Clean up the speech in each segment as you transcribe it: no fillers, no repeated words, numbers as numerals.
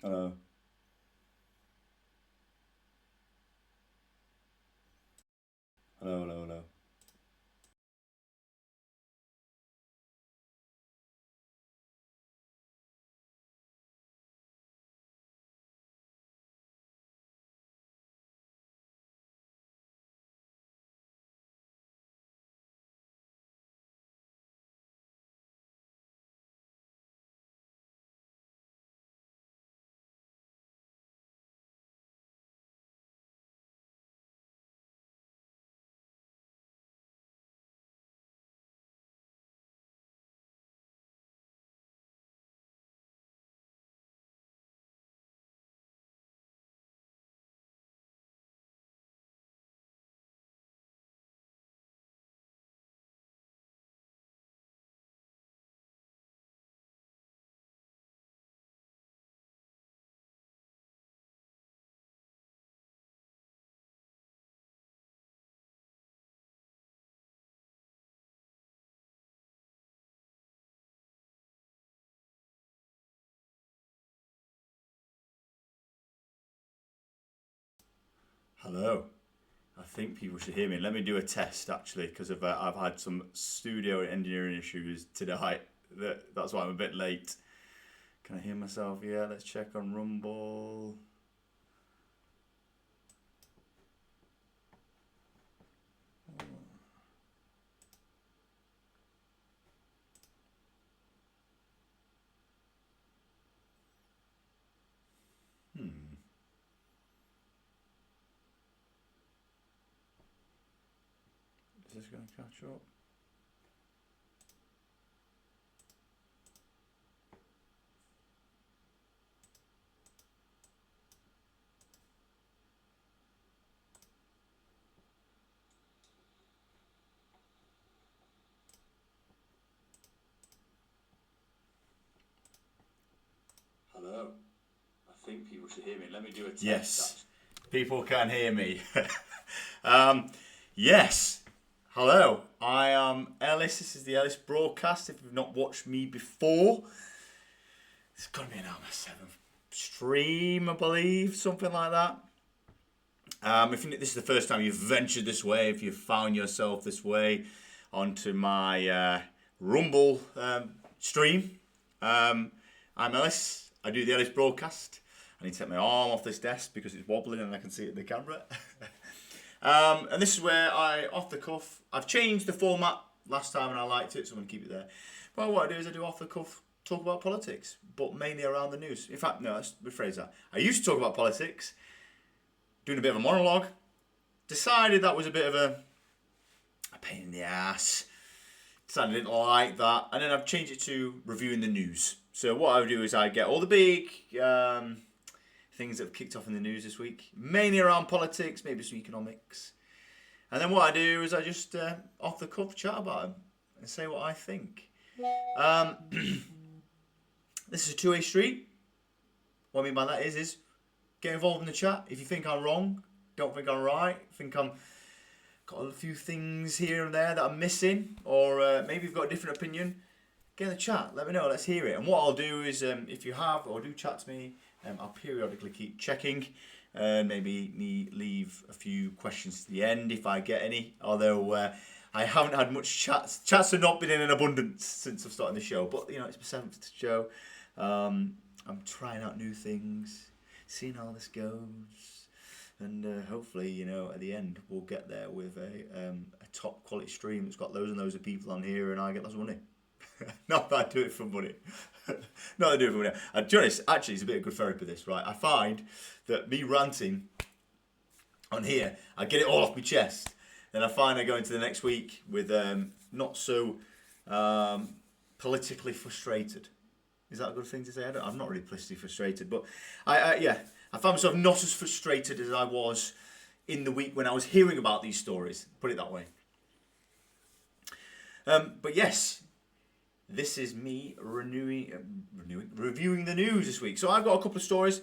Hello. Hello, hello, hello. Hello. I think people should hear me. Let me do a test actually, because I've had some studio engineering issues today. That's why I'm a bit late. Can I hear myself? Yeah, let's check on Rumble. Hmm. Is this going to catch up? Hello. I think people should hear me. Let me do a test. Yes. People can hear me. Yes. Hello. I am Ellis. This is the Ellis broadcast. If you've not watched me before, it's got to be an hour 7th stream, I believe, something like that. If this is the first time you've ventured this way, if you've found yourself this way onto my Rumble stream, I'm Ellis. I do the Ellis broadcast. I need to take my arm off this desk because it's wobbling and I can see it in the camera. And this is where off the cuff, I've changed the format last time and I liked it, so I'm going to keep it there. But what I do is I do off the cuff, talk about politics, but mainly around the news. In fact, no, let's rephrase that. I used to talk about politics, doing a bit of a monologue, decided that was a bit of a pain in the ass, decided I didn't like that, and then I've changed it to reviewing the news. So what I do is I get all the big things that have kicked off in the news this week, mainly around politics, maybe some economics. And then what I do is I just off the cuff chat about them and say what I think. This is a two-way street. What I mean by that is get involved in the chat. If you think I'm wrong, don't think I'm right, think I'm got a few things here and there that I'm missing, or maybe you've got a different opinion, get in the chat, let me know, let's hear it. And what I'll do is, if you have or do chat to me, I'll periodically keep checking and maybe leave a few questions to the end if I get any, although I haven't had much chats. Chats have not been in abundance since I've started the show, but you know, it's my 7th show. I'm trying out new things, seeing how this goes, and hopefully, you know, at the end we'll get there with a top quality stream that's got loads and loads of people on here, and I get lots of money. Not that I do it for money. Not that I do it for money. And to be honest, actually, it's a bit of good therapy. This, right? I find that me ranting on here, I get it all off my chest. Then I find I go into the next week with not so politically frustrated. Is that a good thing to say? I'm not really politically frustrated, but I found myself not as frustrated as I was in the week when I was hearing about these stories. Put it that way. But yes, this is me reviewing the news this week. So I've got a couple of stories,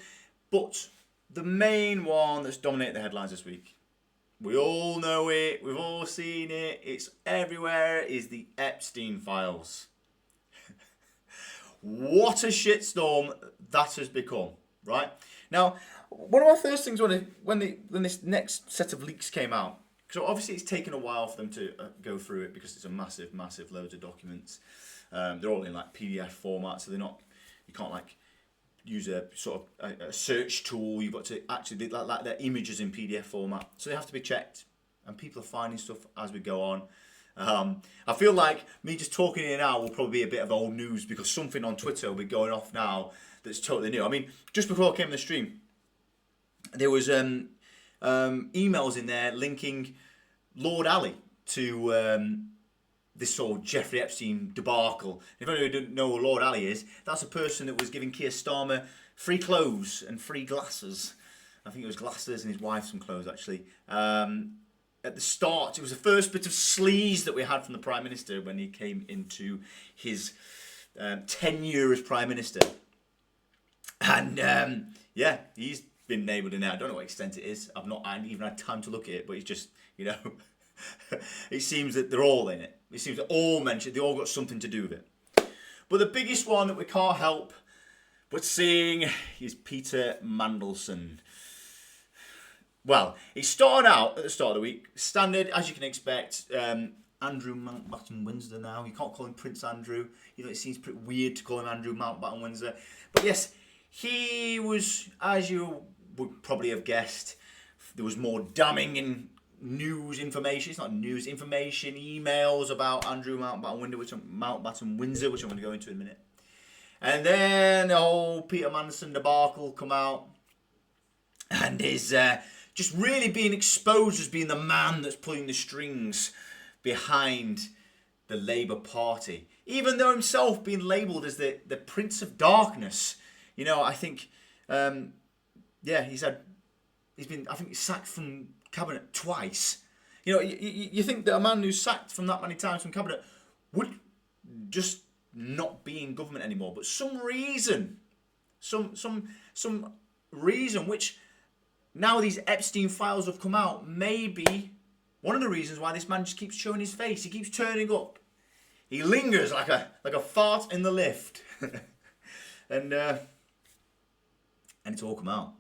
but the main one that's dominated the headlines this week, we all know it, we've all seen it, it's everywhere, is the Epstein files. What a shitstorm that has become. right? Now, one of my first things when this next set of leaks came out, so obviously it's taken a while for them to go through it because it's a massive loads of documents. They're all in like PDF format, so you can't like use a sort of a search tool. You've got to actually like their images in PDF format, so they have to be checked. And people are finding stuff as we go on. I feel like me just talking here now will probably be a bit of old news because something on Twitter will be going off now that's totally new. I mean, just before I came on the stream, there was emails in there linking Lord Ali to this sort of Jeffrey Epstein debacle. If anyone who don't know who Lord Ali is, that's a person that was giving Keir Starmer free clothes and free glasses. I think it was glasses and his wife some clothes actually. At the start, it was the first bit of sleaze that we had from the Prime Minister when he came into his tenure as Prime Minister. And yeah, he's been nailed in there. I don't know what extent it is. I haven't even had time to look at it, but it's just, you know, it seems that they're all in it. It seems that all mentioned, they all got something to do with it. But the biggest one that we can't help but seeing is Peter Mandelson. Well, he started out at the start of the week, standard, as you can expect, Andrew Mountbatten-Windsor now. You can't call him Prince Andrew. You know, it seems pretty weird to call him Andrew Mountbatten-Windsor. But yes, he was, as you would probably have guessed, there was more damning in news information. It's not news, information, emails about Andrew Mountbatten-Windsor, which I'm going to go into in a minute. And then the whole Peter Mandelson debacle come out. And is just really being exposed as being the man that's pulling the strings behind the Labour Party. Even though himself being labelled as the Prince of Darkness. You know, I think, he's been, I think, sacked from cabinet twice. You know, you think that a man who's sacked from that many times from cabinet would just not be in government anymore. But some reason which now these Epstein files have come out, maybe one of the reasons why this man just keeps showing his face. He keeps turning up. He lingers like a fart in the lift. and it's all come out.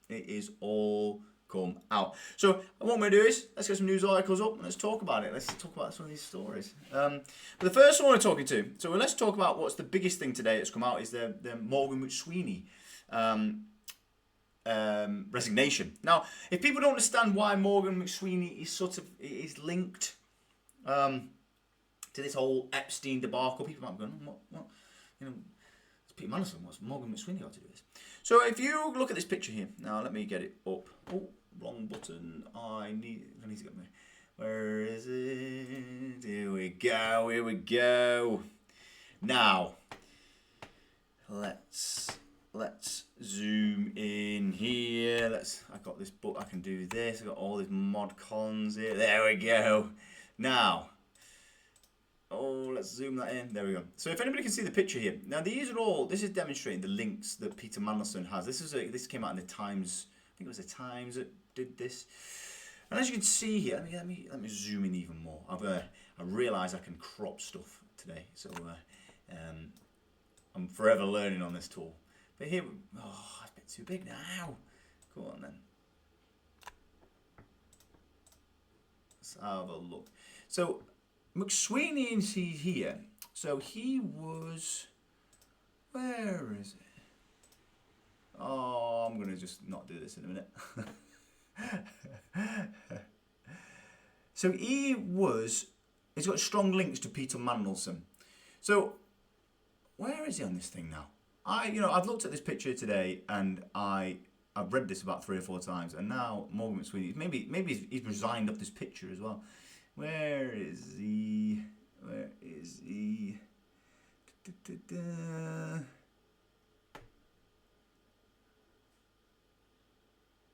It is all come out. So what I'm going to do is, let's get some news articles up and let's talk about it. Let's talk about some of these stories. But the first one we're talking to, so let's talk about what's the biggest thing today that's come out is the Morgan McSweeney resignation. Now, if people don't understand why Morgan McSweeney is linked to this whole Epstein debacle, people might be going, what? You know, it's Peter Mandelson. What's Morgan McSweeney got to do with this? So if you look at this picture here, now let me get it up. Oh, wrong button. I need to get me. Where is it? Here we go. Now, let's zoom in here. I've got this book, I can do this. I've got all these mod cons here. There we go. Now, let's zoom that in. There we go. So if anybody can see the picture here. Now this is demonstrating the links that Peter Mandelson has. This came out in the Times. I think it was the Times that did this. And as you can see here, let me zoom in even more. I realise I can crop stuff today. So I'm forever learning on this tool. But here, it's a bit too big now. Go on then. Let's have a look. So McSweeney is here. So he was, where is it? Oh, I'm going to just not do this in a minute. So he's got strong links to Peter Mandelson. So where is he on this thing now? I've looked at this picture today and I've read this about 3 or 4 times, and now Morgan McSweeney, maybe he's resigned off this picture as well. Where is he? Is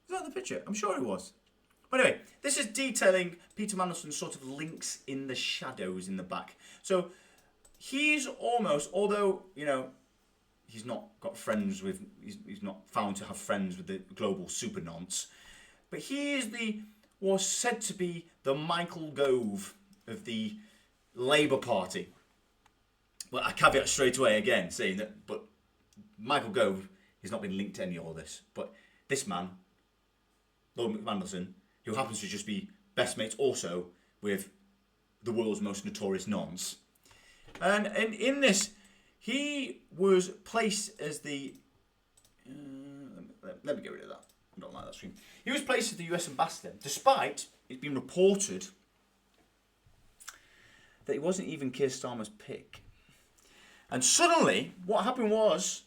that the picture? I'm sure it was. But anyway, this is detailing Peter Mandelson's sort of links in the shadows in the back. So he's almost, although, he's not got friends with, he's not found to have friends with the global super nonce, but he was said to be the Michael Gove of the Labour Party. Well, I caveat straight away again, saying that, but Michael Gove He's not been linked to any of all this. But this man, Lord Mandelson, who happens to just be best mates also with the world's most notorious nonce. And in this, he was placed as the... let me get rid of that. I don't like that screen. He was placed as the US ambassador, despite it's been reported that he wasn't even Keir Starmer's pick. And suddenly, what happened was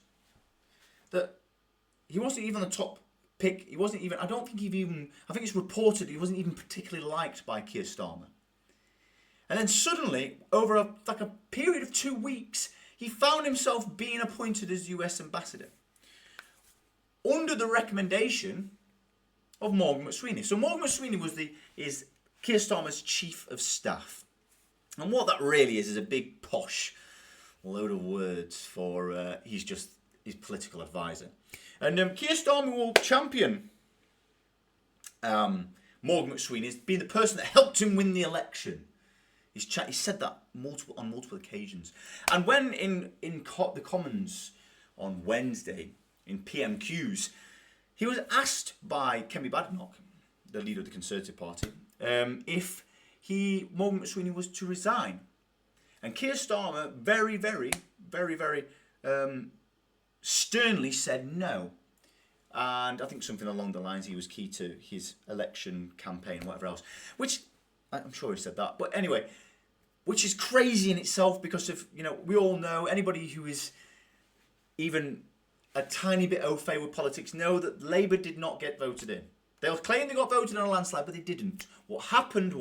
that he wasn't even the top pick. He wasn't even, I think it's reported he wasn't even particularly liked by Keir Starmer. And then suddenly, over a period of 2 weeks, he found himself being appointed as US ambassador under the recommendation of Morgan McSweeney. So Morgan McSweeney is Keir Starmer's chief of staff. And what that really is a big posh load of words for he's just his political advisor. And Keir Starmer will champion Morgan McSweeney as being the person that helped him win the election. He said that on multiple occasions. And when in the Commons on Wednesday, in PMQs, he was asked by Kemi Badenoch, the leader of the Conservative Party, if Morgan McSweeney was to resign. And Keir Starmer very, very, very, very sternly said no. And I think something along the lines he was key to his election campaign, whatever else. Which, I'm sure he said that. But anyway, which is crazy in itself because of, we all know, anybody who is even a tiny bit au fait with politics know that Labour did not get voted in. They'll claim they got voted in a landslide, but they didn't. What happened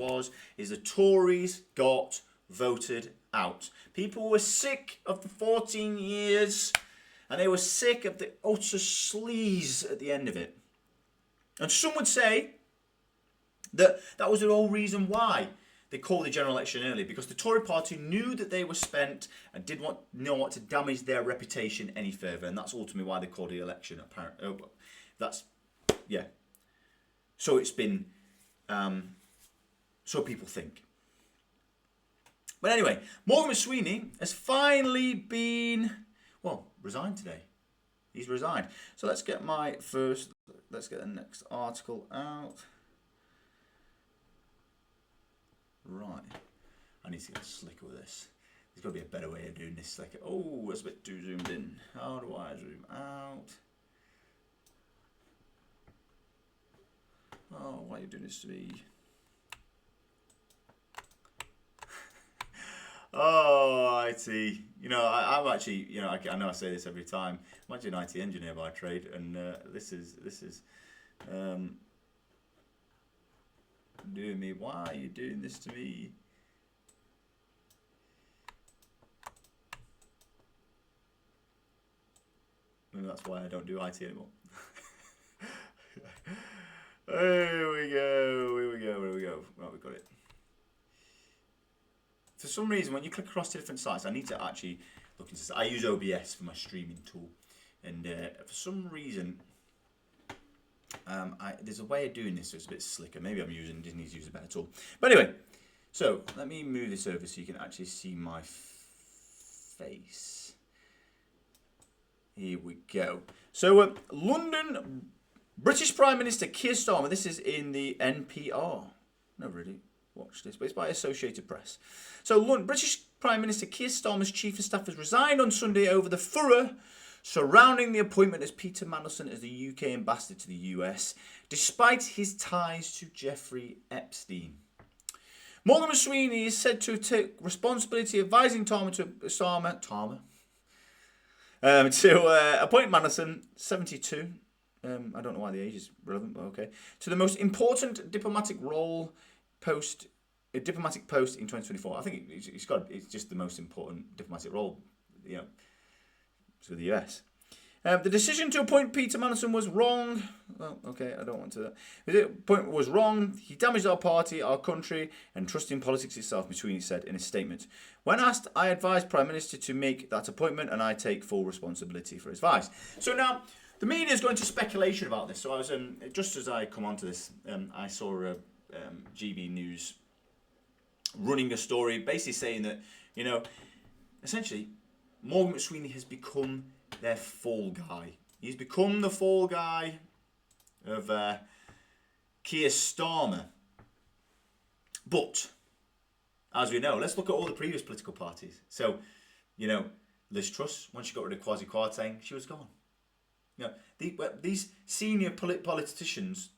is the Tories got voted out. People were sick of the 14 years, and they were sick of the utter sleaze at the end of it. And some would say that was the whole reason why they called the general election early, because the Tory party knew that they were spent and didn't want to damage their reputation any further, and that's ultimately why they called the election. Apparently, So it's been, so people think. But anyway, Morgan McSweeney has finally been, resigned today. He's resigned. So let's get the next article out. Right. I need to get slicker with this. There's got to be a better way of doing this slicker. Oh, that's a bit too zoomed in. How do I zoom out? Oh, why are you doing this to me? Oh, IT. I'm actually, I know I say this every time. I'm actually an IT engineer by trade, and this is doing me. Why are you doing this to me? Maybe that's why I don't do IT anymore. Here we go. Right, we got it. For some reason, when you click across to different sites, I need to actually look into this. I use OBS for my streaming tool, and for some reason, there's a way of doing this so it's a bit slicker. Maybe I'm using Disney's use a better tool. But anyway, so let me move this over so you can actually see my face. Here we go. So London, British Prime Minister Keir Starmer. This is in the NPR. Never really watched this, but it's by Associated Press. So British Prime Minister Keir Starmer's chief of staff has resigned on Sunday over the furor surrounding the appointment as Peter Mandelson as the UK ambassador to the US, despite his ties to Jeffrey Epstein. Morgan McSweeney is said to take responsibility advising Starmer to appoint Mandelson, 72. I don't know why the age is relevant, but okay. To the most important diplomatic post in 2024. I think it's just the most important diplomatic role, to the US. The decision to appoint Peter Mandelson was wrong. Well, okay, I don't want to. The appointment was wrong. He damaged our party, our country, and trust in politics itself, McSweeney said in a statement. When asked, I advised Prime Minister to make that appointment, and I take full responsibility for his advice. So now, the media is going to speculation about this. So I was, just as I come onto this, I saw GB News running a story basically saying that, essentially, Morgan McSweeney has become their fall guy. He's become the fall guy of Keir Starmer. But, as we know, let's look at all the previous political parties. So, Liz Truss, once she got rid of Kwasi Kwarteng, she was gone. These senior politicians,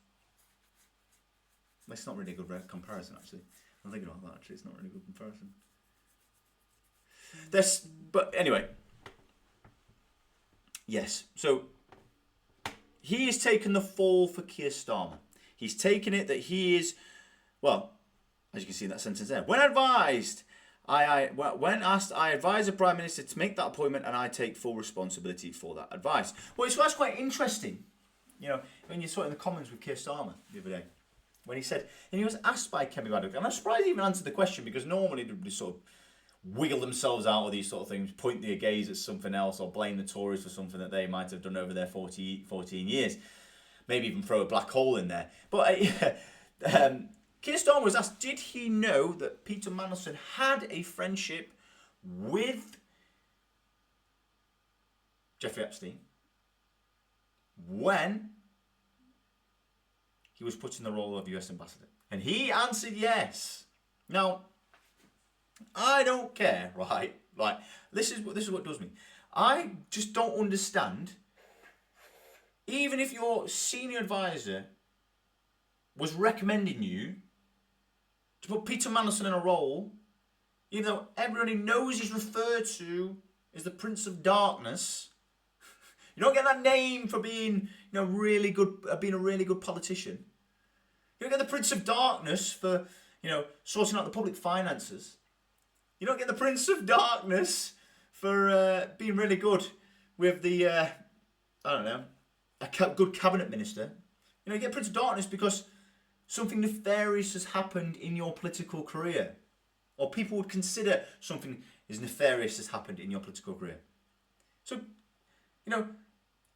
it's not really a good comparison, actually. I'm thinking about that, actually. It's not really a good comparison. But anyway. Yes. So, he has taken the fall for Keir Starmer. He's taken it that he is, well, as you can see in that sentence there. When advised, when asked, I advise the Prime Minister to make that appointment and I take full responsibility for that advice. Well, that's quite interesting, when you saw it in the Commons with Keir Starmer the other day. When he said, and he was asked by Kemi Baddock, and I'm surprised he even answered the question because normally they sort of wiggle themselves out of these sort of things, point their gaze at something else or blame the Tories for something that they might have done over their 14 years. Maybe even throw a black hole in there. But Keir Starmer was asked, did he know that Peter Mandelson had a friendship with Jeffrey Epstein when he was put in the role of US ambassador? And he answered yes. Now, I don't care, right? Like, this is what does me. I just don't understand. Even if your senior advisor was recommending you to put Peter Mandelson in a role, even though everybody knows he's referred to as the Prince of Darkness, you don't get that name for being, really good, being a really good politician. You don't get the Prince of Darkness for, sorting out the public finances. You don't get the Prince of Darkness for being really good with the, a good cabinet minister. You get Prince of Darkness because something nefarious has happened in your political career. Or people would consider something as nefarious has happened in your political career. So,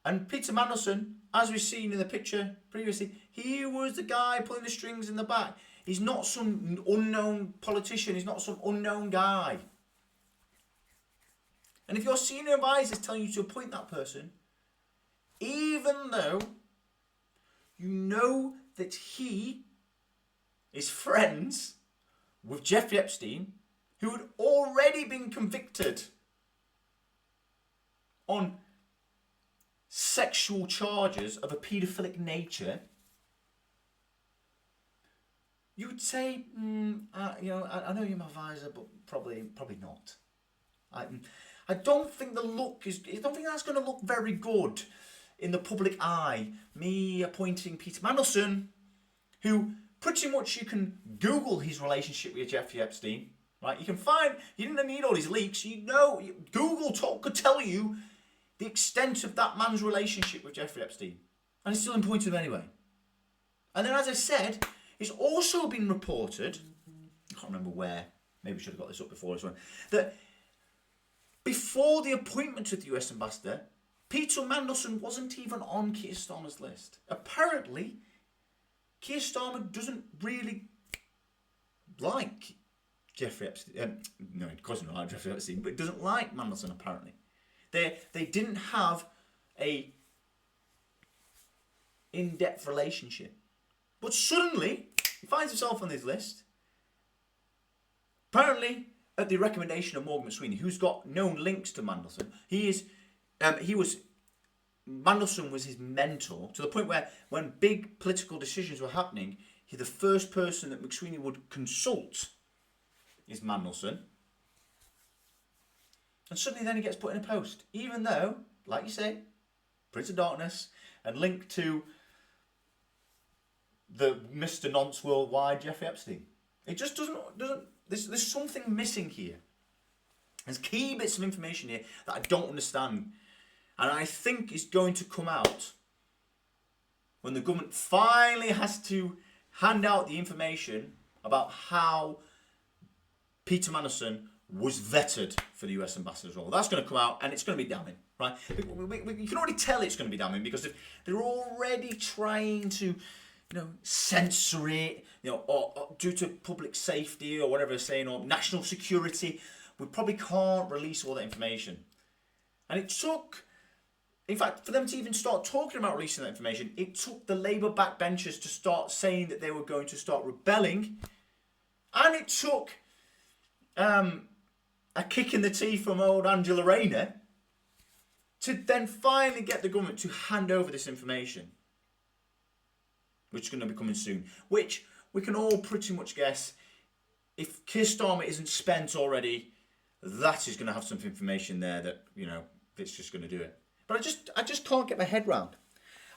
and Peter Mandelson, as we've seen in the picture previously, he was the guy pulling the strings in the back. He's not some unknown politician. He's not some unknown guy. And if your senior advisor is telling you to appoint that person, even though you know that he is friends with Jeffrey Epstein, who had already been convicted on sexual charges of a paedophilic nature, you would say, I know you're my advisor, but probably not. I don't think that's going to look very good in the public eye. Me appointing Peter Mandelson, who pretty much you can Google his relationship with Jeffrey Epstein, right? You can find, you didn't need all these leaks. Google could tell you the extent of that man's relationship with Jeffrey Epstein, and it's still appointed him anyway. And then, as I said, it's also been reported, I can't remember where, maybe we should have got this up before this one, that before the appointment of the US ambassador, Peter Mandelson wasn't even on Keir Starmer's list. Apparently, Keir Starmer doesn't really like Jeffrey Epstein. No, he doesn't like Jeffrey Epstein, but doesn't like Mandelson, apparently. They didn't have a in-depth relationship. But suddenly, he finds himself on this list. Apparently, at the recommendation of Morgan McSweeney, who's got known links to Mandelson, Mandelson was his mentor to the point where when big political decisions were happening, the first person that McSweeney would consult is Mandelson. And suddenly then he gets put in a post, even though, like you say, Prince of Darkness and linked to the Mr. Nonce worldwide, Jeffrey Epstein. It just doesn't. There's something missing here. There's key bits of information here that I don't understand, and I think is going to come out when the government finally has to hand out the information about how Peter Mandelson was vetted for the US ambassador's role. That's going to come out, and it's going to be damning, right? You can already tell it's going to be damning because they're already trying to, censor it, or due to public safety or whatever they're saying, or national security. We probably can't release all that information. And it took In fact, for them to even start talking about releasing that information, it took the Labour backbenchers to start saying that they were going to start rebelling. And it took a kick in the teeth from old Angela Rayner to then finally get the government to hand over this information, which is going to be coming soon. Which we can all pretty much guess, if Keir Starmer isn't spent already, that is going to have some information there that, you know, it's just going to do it. But I just can't get my head round.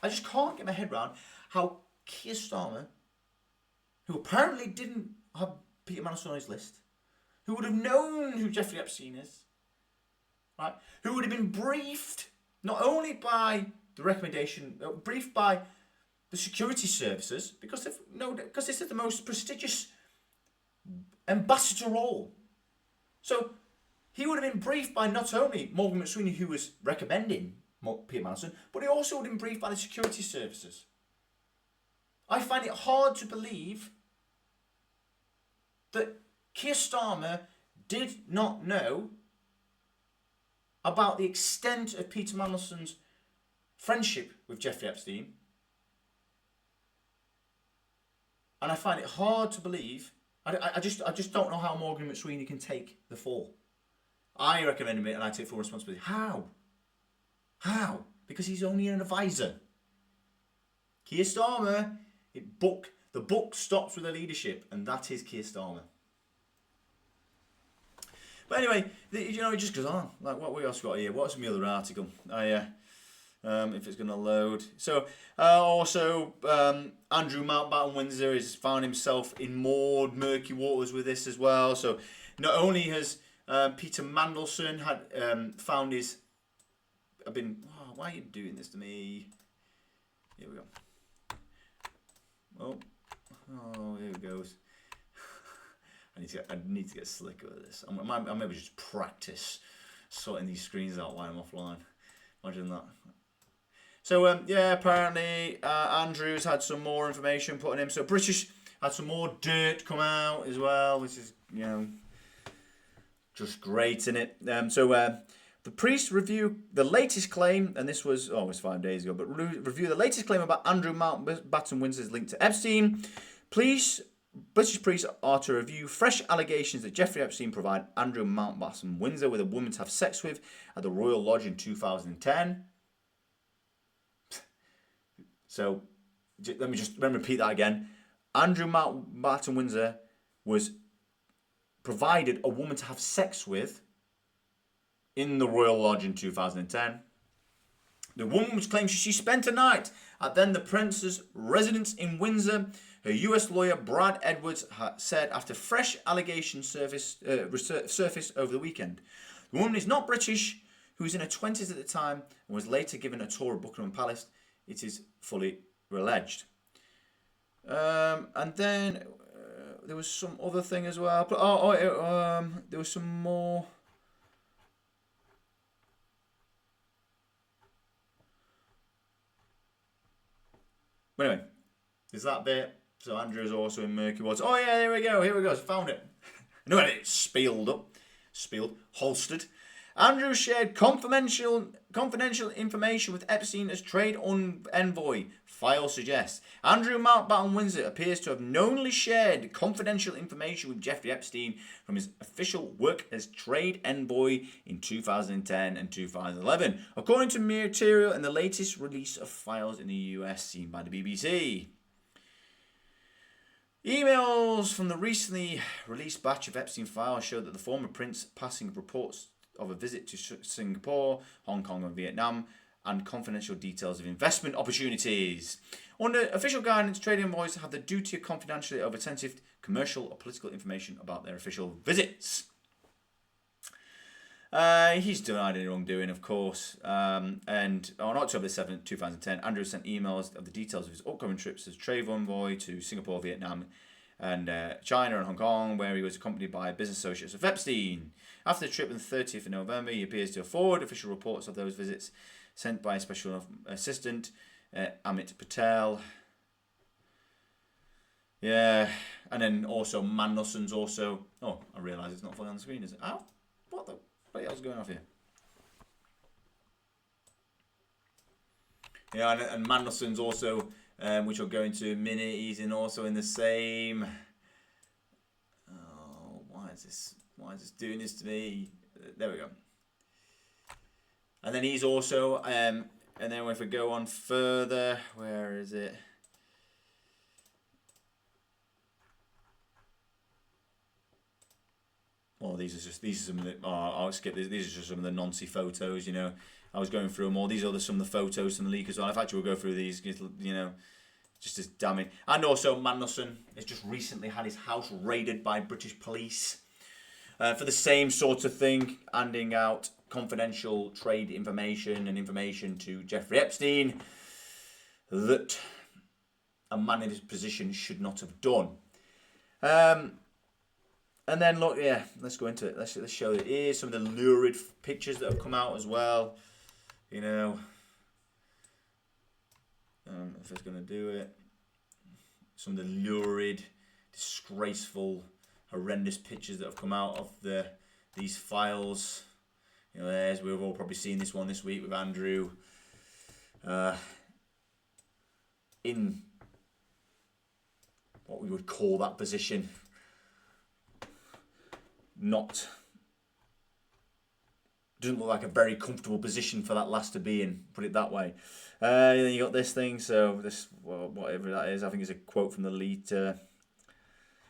I just can't get my head round how Keir Starmer, who apparently didn't have Peter Mandelson on his list, who would have known who Jeffrey Epstein is, right? Who would have been briefed not only by the recommendation, briefed by the security services, because this is the most prestigious ambassador role. So he would have been briefed by not only Morgan McSweeney, who was recommending Peter Mandelson, but he also would have been briefed by the security services. I find it hard to believe that Keir Starmer did not know about the extent of Peter Mandelson's friendship with Jeffrey Epstein. And I find it hard to believe. I just don't know how Morgan McSweeney can take the fall. I recommend him and I take full responsibility. How? Because he's only an advisor. Keir Starmer, the book stops with the leadership, and that is Keir Starmer. But anyway, you know, it just goes on. Like, what else got here? What's my other article? If it's going to load. So, also, Andrew Mountbatten-Windsor has found himself in more murky waters with this as well. So, not only has Peter Mandelson had found his... why are you doing this to me? Here we go. Oh, here it goes. I need to get slicker with this. I maybe just practice sorting these screens out while I'm offline. Imagine that. So apparently Andrew's had some more information put on him. So British had some more dirt come out as well, which is, you know, just great, isn't it? The priest review the latest claim, and this was, it was 5 days ago, but review the latest claim about Andrew Mountbatten-Windsor's link to Epstein. British priests are to review fresh allegations that Jeffrey Epstein provided Andrew Mountbatten-Windsor with a woman to have sex with at the Royal Lodge in 2010. So, let me repeat that again. Andrew Mountbatten-Windsor was provided a woman to have sex with in the Royal Lodge in 2010. The woman was claimed she spent a night at then the Prince's residence in Windsor. Her US lawyer Brad Edwards said after fresh allegations surfaced over the weekend. The woman is not British, who was in her 20s at the time and was later given a tour of Buckingham Palace. It is fully alleged. And then there was some other thing as well. There was some more. But anyway, there's that bit. So Andrew's also in murky waters. Oh yeah, here we go. Found it. I know it's holstered. Andrew shared confidential information with Epstein as trade envoy, file suggests. Andrew Mountbatten-Windsor appears to have knowingly shared confidential information with Jeffrey Epstein from his official work as trade envoy in 2010 and 2011, according to material in the latest release of files in the US seen by the BBC. Emails from the recently released batch of Epstein files show that the former prince passing reports of a visit to Singapore, Hong Kong and Vietnam, and confidential details of investment opportunities. Under official guidance, trade envoys have the duty of confidentiality over sensitive commercial or political information about their official visits. He's denied any wrongdoing, of course. And on October 7th, 2010, Andrew sent emails of the details of his upcoming trips as trade envoy to Singapore, Vietnam, and China and Hong Kong, where he was accompanied by business associates of Epstein. After the trip on the 30th of November, he appears to have forwarded official reports of those visits sent by Special Assistant Amit Patel. Yeah, and then also Mandelson's also... Oh, I realise it's not fully on the screen, is it? Ow! What the hell's going off here? Yeah, and Mandelson's also, which I'll go into in a minute. He's also in the same. Oh, why is this? Why is this doing this to me? There we go. And then he's also, and then if we go on further, where is it? Well, these are some of the. Oh, I'll skip this. These are just some of the Nancy photos. You know, I was going through them all. These are some of the photos from the leak as well. In fact, we'll go through these. You know, just as damning. And also, Mandelson has just recently had his house raided by British police for the same sort of thing, handing out confidential trade information and information to Jeffrey Epstein that a man in his position should not have done. And then look, yeah, let's go into it. Let's show it. Here's some of the lurid pictures that have come out as well. You know, if it's going to do it, some of the lurid, disgraceful, horrendous pictures that have come out of these files. You know, we've all probably seen this one this week with Andrew in what we would call that position. Doesn't look like a very comfortable position for that lass to be in, put it that way. Then you got this thing, so this, well, whatever that is, I think it's a quote from the leader,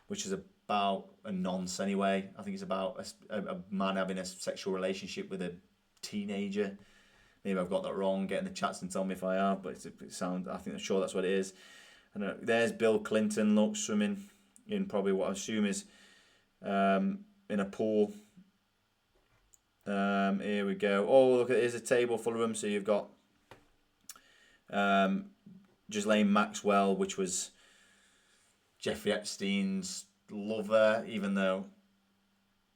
which is about a nonce anyway. I think it's about a man having a sexual relationship with a teenager. Maybe I've got that wrong. Get in the chats and tell me if I have, but it sounds. I'm sure that's what it is. And there's Bill Clinton, look, swimming in probably what I assume is in a pool. Here we go. Oh, look, here's a table full of them. So you've got Ghislaine Maxwell, which was Jeffrey Epstein's lover, even though,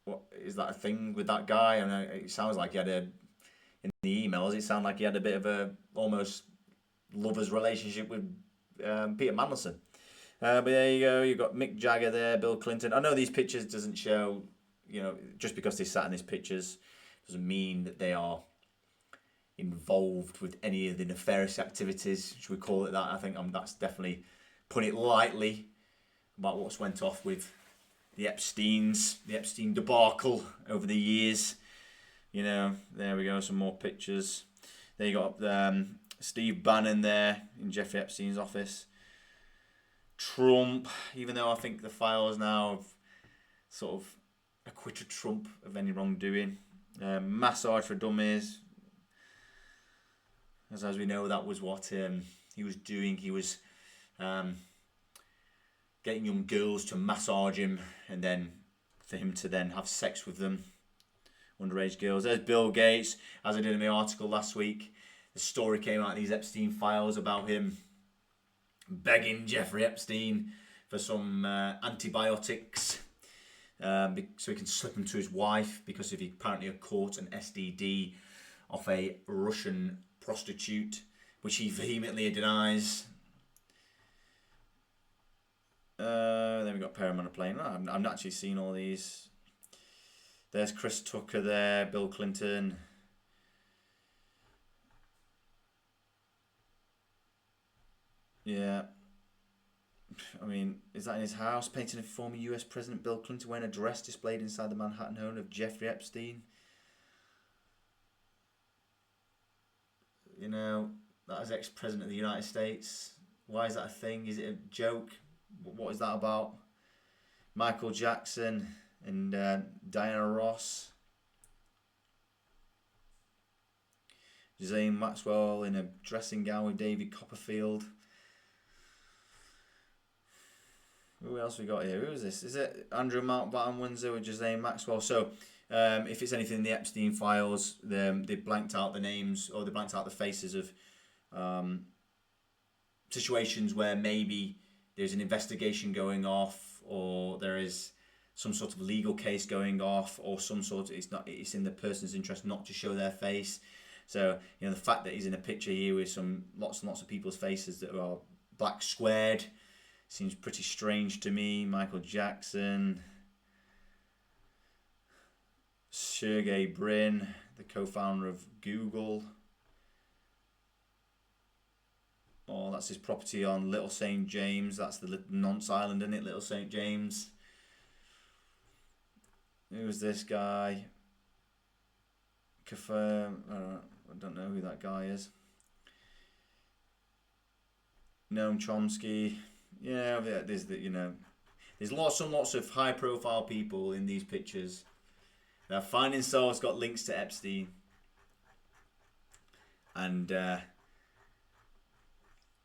what is that a thing with that guy? I know it sounds like he had in the emails, it sounded like he had a bit of a almost lover's relationship with Peter Mandelson. But there you go, you've got Mick Jagger there, Bill Clinton. I know these pictures doesn't show, you know, just because they sat in these pictures doesn't mean that they are involved with any of the nefarious activities, should we call it that? I think that's definitely putting it lightly about what's went off with the Epstein debacle over the years. You know, there we go, some more pictures. There you got Steve Bannon there in Jeffrey Epstein's office. Trump, even though I think the files now have sort of acquitted Trump of any wrongdoing. Massage for dummies. As we know, that was what he was doing. He was getting young girls to massage him and then for him to then have sex with them, underage girls. There's Bill Gates. As I did in my article last week, the story came out of these Epstein files about him begging Jeffrey Epstein for some antibiotics so he can slip them to his wife, because if he apparently had caught an STD off a Russian prostitute, which he vehemently denies. Then we got Perham on a plane. I've not actually seen all these. There's Chris Tucker there, Bill Clinton. Yeah. I mean, is that in his house? Painting of former US President Bill Clinton wearing a dress displayed inside the Manhattan home of Jeffrey Epstein. You know, that is ex-president of the United States. Why is that a thing? Is it a joke? What is that about? Michael Jackson and Diana Ross. Ghislaine Maxwell in a dressing gown with David Copperfield. Who else we got here? Who is this? Is it Andrew Mountbatten-Windsor with Ghislaine Maxwell? So if it's anything in the Epstein files, they blanked out the names, or they blanked out the faces of situations where maybe there's an investigation going off, or there is some sort of legal case going off, or some sort of, it's in the person's interest not to show their face. So, you know, the fact that he's in a picture here with lots and lots of people's faces that are black squared seems pretty strange to me. Michael Jackson, Sergey Brin, the co-founder of Google. That's his property on Little St James. That's the nonce island, isn't it? Little St James. Who's this guy? Confirm. I don't know who that guy is. Noam Chomsky. Yeah, there's there's lots and lots of high-profile people in these pictures. Now, Finding Soul's got links to Epstein, and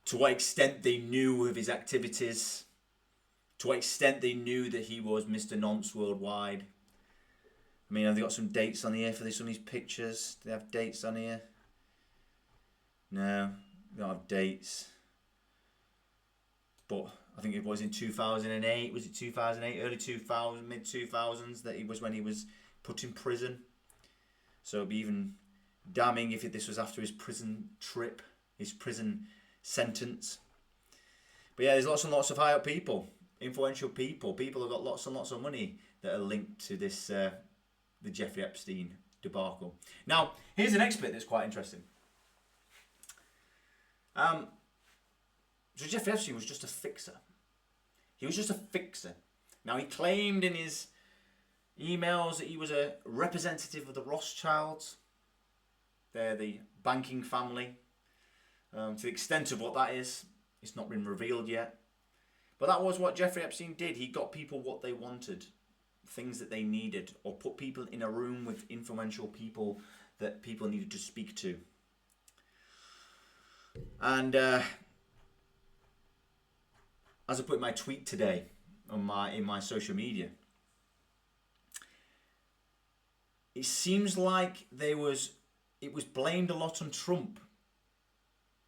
to what extent they knew of his activities, to what extent they knew that he was Mr. Nonce worldwide. I mean, have they got some dates on here for this on these pictures? Do they have dates on here? No, they don't have dates. But I think it was in 2008. Was it 2008? Early 2000s, mid 2000s that it was when he was put in prison. So it'd be even damning if this was after his prison trip, his prison sentence. But yeah, there's lots and lots of high up people, influential people, people who've got lots and lots of money that are linked to this, the Jeffrey Epstein debacle. Now, here's the next bit that's quite interesting. So Jeffrey Epstein was just a fixer. He was just a fixer. Now, he claimed in his emails that he was a representative of the Rothschilds. They're the banking family. To the extent of what that is, it's not been revealed yet. But that was what Jeffrey Epstein did. He got people what they wanted, things that they needed, or put people in a room with influential people that people needed to speak to. And as I put in my tweet today on in my social media, it seems like it was blamed a lot on Trump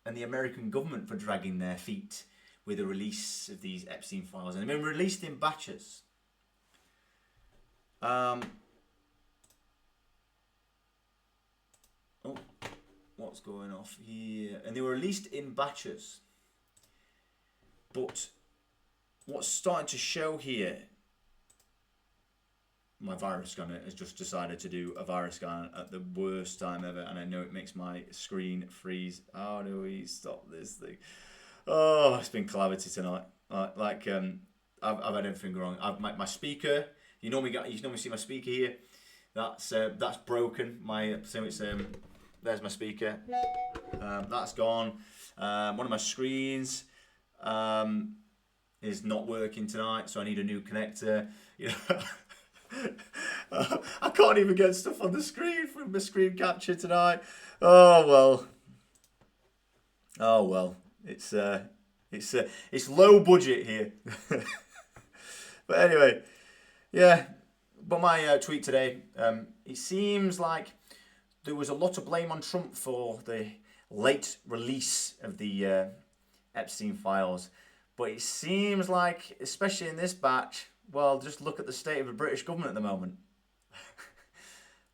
and the American government for dragging their feet with the release of these Epstein files, and they've been released in batches. Oh, what's going off here? And they were released in batches, but what's starting to show here, my virus scanner has just decided to do a virus scan at the worst time ever, and I know it makes my screen freeze. How do we stop this thing? Oh, it's been calamity tonight. I've had everything wrong. My speaker. You normally see my speaker here. That's broken. There's my speaker. That's gone. One of my screens is not working tonight, so I need a new connector. You know, I can't even get stuff on the screen from the screen capture tonight. Oh well. It's low budget here. But anyway, yeah. But my tweet today, it seems like there was a lot of blame on Trump for the late release of the Epstein files. But it seems like, especially in this batch, well, just look at the state of the British government at the moment.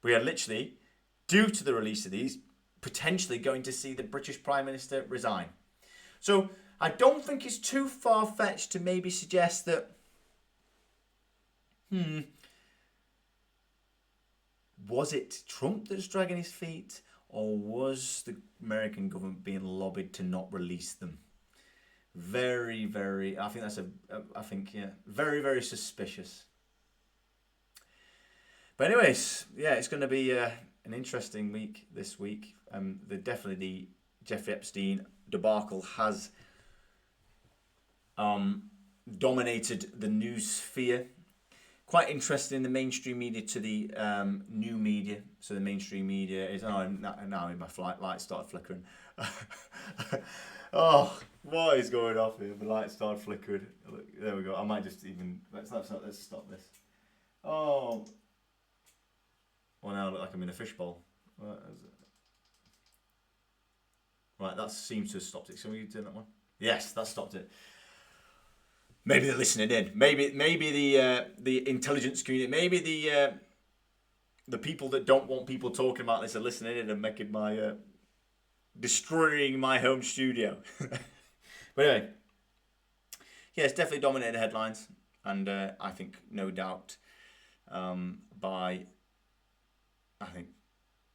We are literally, due to the release of these, potentially going to see the British Prime Minister resign. So I don't think it's too far-fetched to maybe suggest that, was it Trump that's dragging his feet, or was the American government being lobbied to not release them? Very, very, I think very, very suspicious. But anyways, yeah, it's going to be an interesting week this week. Definitely the Jeffrey Epstein debacle has dominated the news sphere. Quite interesting in the mainstream media to the new media. So the mainstream media is... now my light started flickering. Oh, what is going off here? The light started flickering. Look, there we go. I might just even... Let's stop this. Oh. Well, now I look like I'm in a fishbowl. Right, that seems to have stopped it. Can we do that one? Yes, that stopped it. Maybe they're listening in. Maybe the intelligence community, maybe the people that don't want people talking about this are listening in and making my destroying my home studio. But anyway, yeah, it's definitely dominated headlines, and I think no doubt by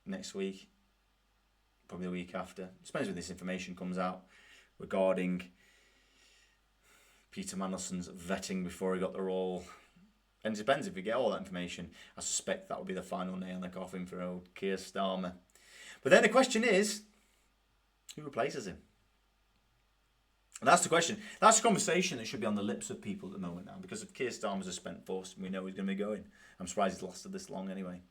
next week, probably the week after. Depends when this information comes out. regarding Peter Mandelson's vetting before he got the role. And it depends if we get all that information. I suspect that will be the final nail in the coffin for old Keir Starmer. But then the question is, who replaces him? And that's the question. That's the conversation that should be on the lips of people at the moment now. Because if Keir Starmer's a spent force, we know he's going to be going. I'm surprised he's lasted this long anyway.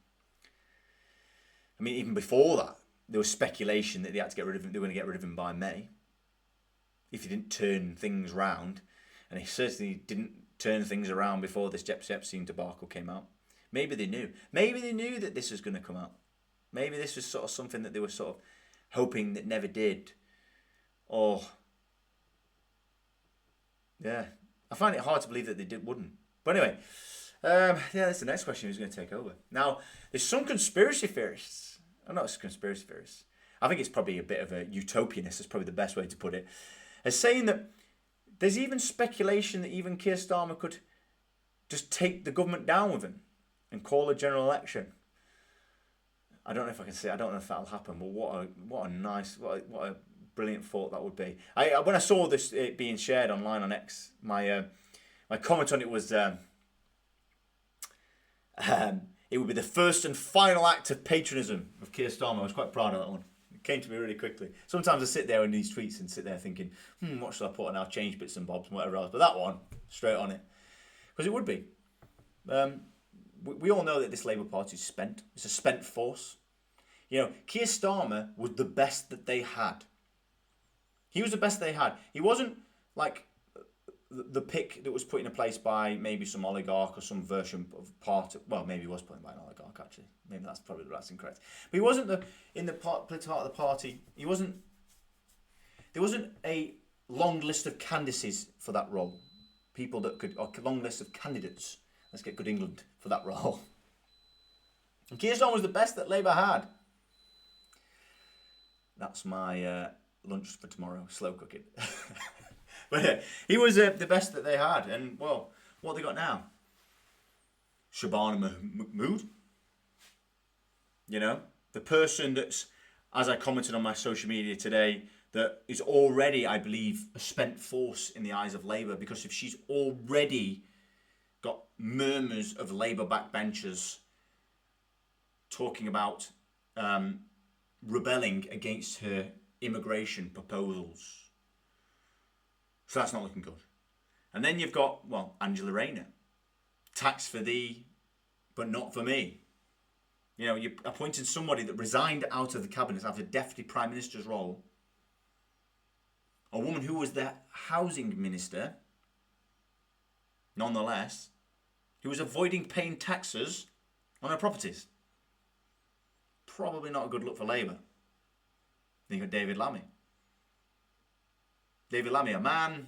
I mean, even before that, there was speculation that they had to get rid of him. They were going to get rid of him by May, if he didn't turn things round. And he certainly didn't turn things around before this Jeffrey Epstein debacle came out. Maybe they knew. Maybe they knew that this was going to come out. Maybe this was sort of something that they were sort of hoping that never did. Or, yeah, I find it hard to believe that they wouldn't. But anyway, that's the next question. Who's going to take over? Now, there's some conspiracy theorists. I'm not a conspiracy theorist. I think it's probably a bit of a utopianist. Is probably the best way to put it. As saying that there's even speculation that even Keir Starmer could just take the government down with him and call a general election. I don't know if I can say. I don't know if that'll happen. But what a brilliant thought that would be. When I saw this it being shared online on X, my comment on it was it would be the first and final act of patronism of Keir Starmer. I was quite proud of that one. It came to me really quickly. Sometimes I sit there in these tweets and sit there thinking, what should I put? And I'll change bits and bobs and whatever else. But that one, straight on it, because it would be. We all know that this Labour Party is spent. It's a spent force. You know, Keir Starmer was the best that they had. He was the best they had. He wasn't like the pick that was put into place by maybe some oligarch or some version of party. Well, maybe he was put in by an oligarch, actually. Maybe that's incorrect. But he wasn't in the part of the party. There wasn't a long list of candidacies for that role. People that could, or long list of candidates. Let's get good England for that role. And Keir Starmer was the best that Labour had. That's my lunch for tomorrow, slow cooking. But yeah, he was the best that they had. And, well, what have they got now? Shabana Mahmood. You know, the person that's, as I commented on my social media today, that is already, I believe, a spent force in the eyes of Labour, because if she's already got murmurs of Labour backbenchers talking about rebelling against her immigration proposals. So that's not looking good. And then you've got, well, Angela Rayner. Tax for thee, but not for me. You know, you're appointing somebody that resigned out of the cabinet after Deputy Prime Minister's role. A woman who was the housing minister, nonetheless, who was avoiding paying taxes on her properties. Probably not a good look for Labour. Then you've got David Lammy. David Lammy, a man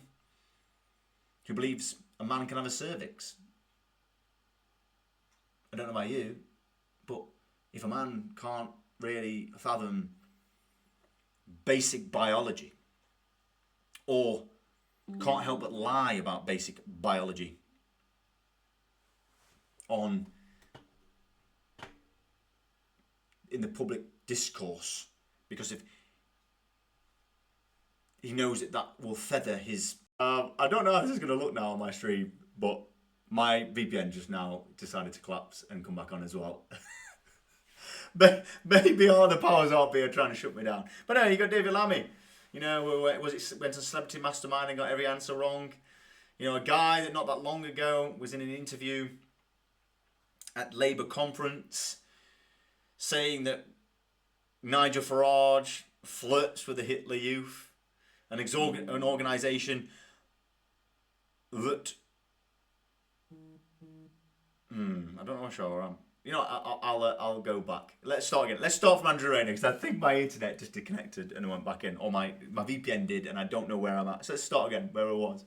who believes a man can have a cervix. I don't know about you, but if a man can't really fathom basic biology, or can't help but lie about basic biology in the public discourse, because if he knows that will feather his... I don't know how this is going to look now on my stream, but my VPN just now decided to collapse and come back on as well. Maybe all the powers out there trying to shut me down. But no, you got David Lammy. You know, went to Celebrity Mastermind and got every answer wrong. You know, a guy that not that long ago was in an interview at Labour conference saying that Nigel Farage flirts with the Hitler Youth, an organisation that... I don't know how sure I am. You know, I'll go back. Let's start again. Let's start from Andrew Rayner, because I think my internet just disconnected and went back in. Or my VPN did, and I don't know where I'm at. So let's start again, where I was.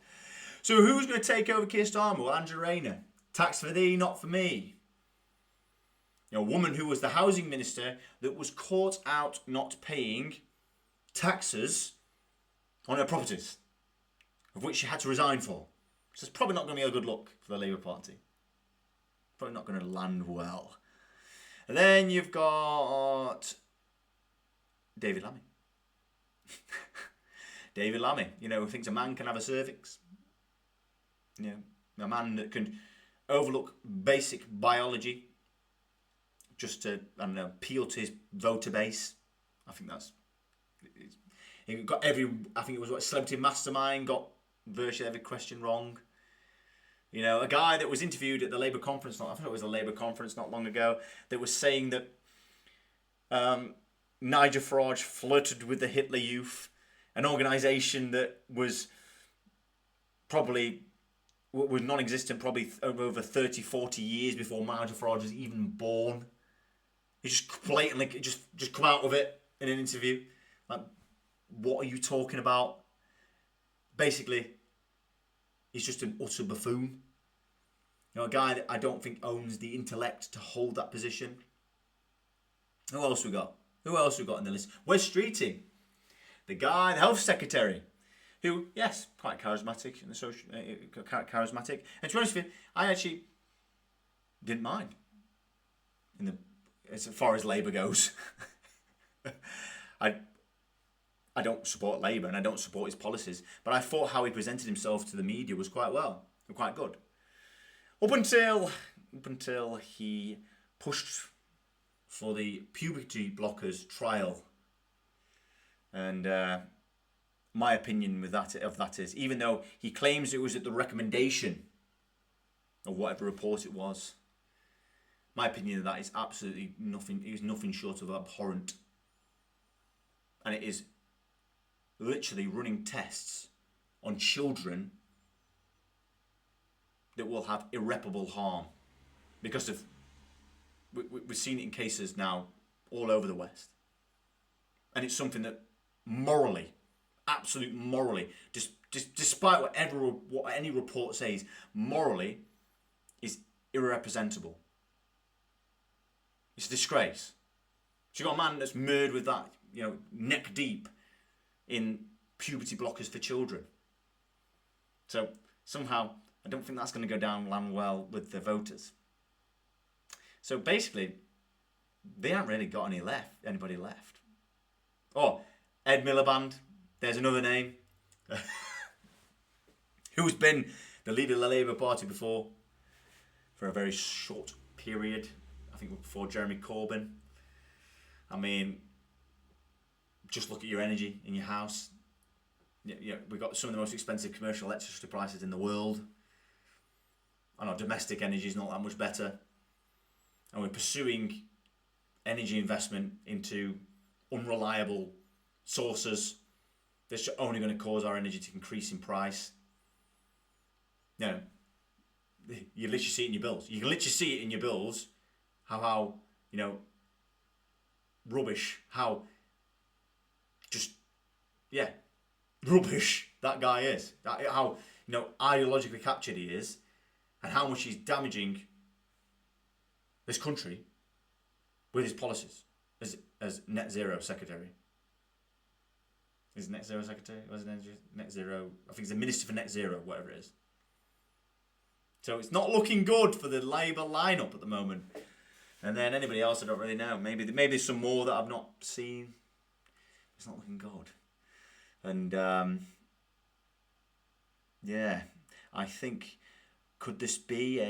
So who's going to take over Keir Starmer? Well, Andrew Rayner. Tax for thee, not for me. You know, a woman who was the housing minister that was caught out not paying taxes on her properties, of which she had to resign for. So it's probably not going to be a good look for the Labour Party. Probably not going to land well. And then you've got David Lammy. David Lammy, who thinks a man can have a cervix. A man that can overlook basic biology just to, I don't know, appeal to his voter base. I think he got I think it was Celebrity Mastermind got virtually every question wrong. A guy that was interviewed at the Labour conference, I thought it was a Labour conference not long ago, that was saying that Nigel Farage flirted with the Hitler Youth, an organisation that was non-existent probably over 30, 40 years before Nigel Farage was even born. He just blatantly just come out with it in an interview. Like, what are you talking about? Basically, he's just an utter buffoon. A guy that I don't think owns the intellect to hold that position. Who else we got? Who else we got in the list? Wes Streeting, the health secretary, who, yes, quite charismatic and charismatic. And to be honest with you, I actually didn't mind as far as Labour goes. I don't support Labour and I don't support his policies, but I thought how he presented himself to the media was quite good. Up until he pushed for the puberty blockers trial, and my opinion of that is, even though he claims it was at the recommendation of whatever report it was, my opinion of that is absolutely nothing. It is nothing short of abhorrent, and it is literally running tests on children that will have irreparable harm, because of we've seen it in cases now all over the West, and it's something that morally, absolute morally, just despite what any report says, morally is irrepresentable. It's a disgrace. So you got a man that's murdered with that, neck deep in puberty blockers for children. So somehow I don't think that's going to go down well with the voters. So basically, they haven't really got anybody left. Oh, Ed Miliband, there's another name, who's been the leader of the Labour Party before, for a very short period, I think before Jeremy Corbyn. I mean, just look at your energy in your house. We've got some of the most expensive commercial electricity prices in the world. And our domestic energy is not that much better. And we're pursuing energy investment into unreliable sources that's only going to cause our energy to increase in price. You literally see it in your bills. You can literally see it in your bills how rubbish, rubbish that guy is. How ideologically captured he is, and how much he's damaging this country with his policies as net zero secretary. Is net zero secretary? Was it net zero? I think he's the minister for net zero, whatever it is. So it's not looking good for the Labour lineup at the moment. And then anybody else I don't really know. Maybe there's some more that I've not seen. It's not looking good. And I think, could this be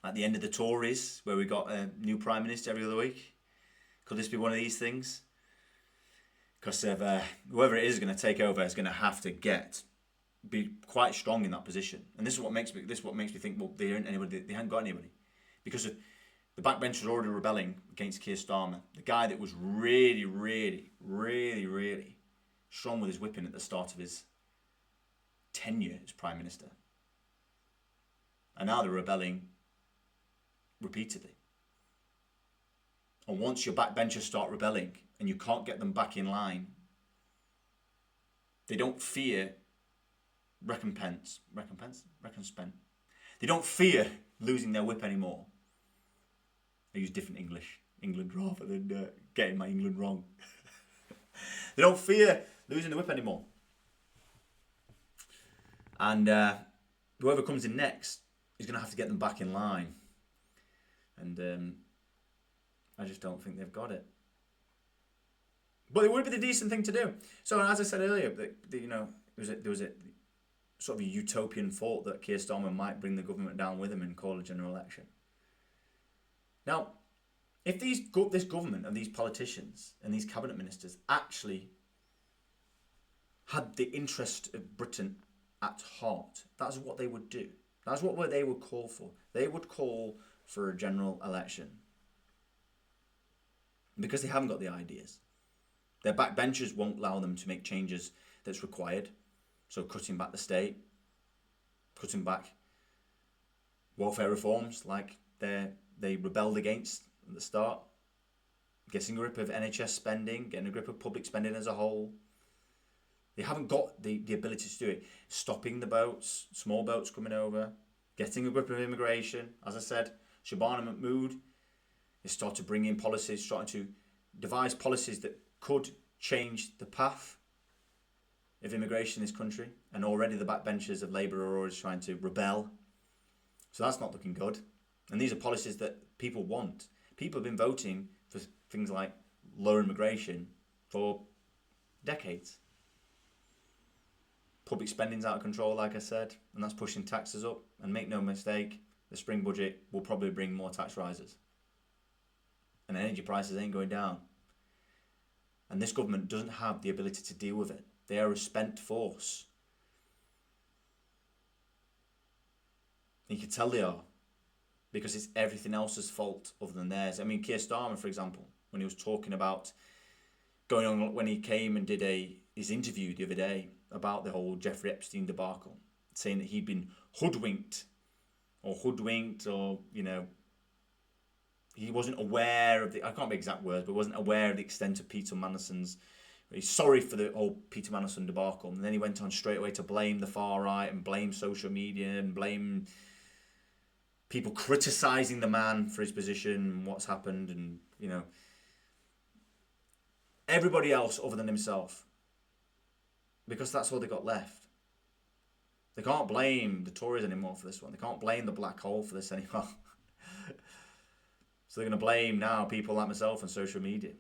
at the end of the Tories, where we got a new Prime Minister every other week? Could this be one of these things? Because whoever it is going to take over is going to have to be quite strong in that position. And this is what makes me think, well, they haven't got anybody, because the backbenchers are already rebelling against Keir Starmer, the guy that was really, really, really, really strong with his whipping at the start of his tenure as Prime Minister. And now they're rebelling repeatedly. And once your backbenchers start rebelling and you can't get them back in line, they don't fear recompense. They don't fear losing their whip anymore. I use different England rather than getting my England wrong. They don't fear losing the whip anymore. And whoever comes in next is going to have to get them back in line. And I just don't think they've got it. But it would be the decent thing to do. So as I said earlier, there was a sort of a utopian thought that Keir Starmer might bring the government down with him and call a general election. Now, if this government and these politicians and these cabinet ministers actually had the interest of Britain at heart, that's what they would do. That's what they would call for. They would call for a general election. Because they haven't got the ideas. Their backbenchers won't allow them to make changes that's required. So cutting back the state, cutting back welfare reforms like they rebelled against at the start, getting a grip of NHS spending, getting a grip of public spending as a whole. They haven't got the ability to do it. Stopping the boats, small boats coming over, getting a grip of immigration. As I said, Shabana Mahmood has started to bring in policies, starting to devise policies that could change the path of immigration in this country. And already the backbenchers of Labour are already trying to rebel. So that's not looking good. And these are policies that people want. People have been voting for things like lower immigration for decades. Public spending's out of control, like I said, and that's pushing taxes up. And make no mistake, the spring budget will probably bring more tax rises. And energy prices ain't going down. And this government doesn't have the ability to deal with it. They are a spent force. And you can tell they are. Because it's everything else's fault other than theirs. I mean, Keir Starmer, for example, when he was talking about going on, when he came and did his interview the other day about the whole Jeffrey Epstein debacle, saying that he'd been hoodwinked, or he wasn't aware of I can't remember exact words, but wasn't aware of the extent of Peter Mandelson's. He's sorry for the whole Peter Mandelson debacle, and then he went on straight away to blame the far right and blame social media and blame people criticising the man for his position and what's happened, and everybody else other than himself, because that's all they got left. They can't blame the Tories anymore for this one. They can't blame the black hole for this anymore. So they're going to blame now people like myself on social media.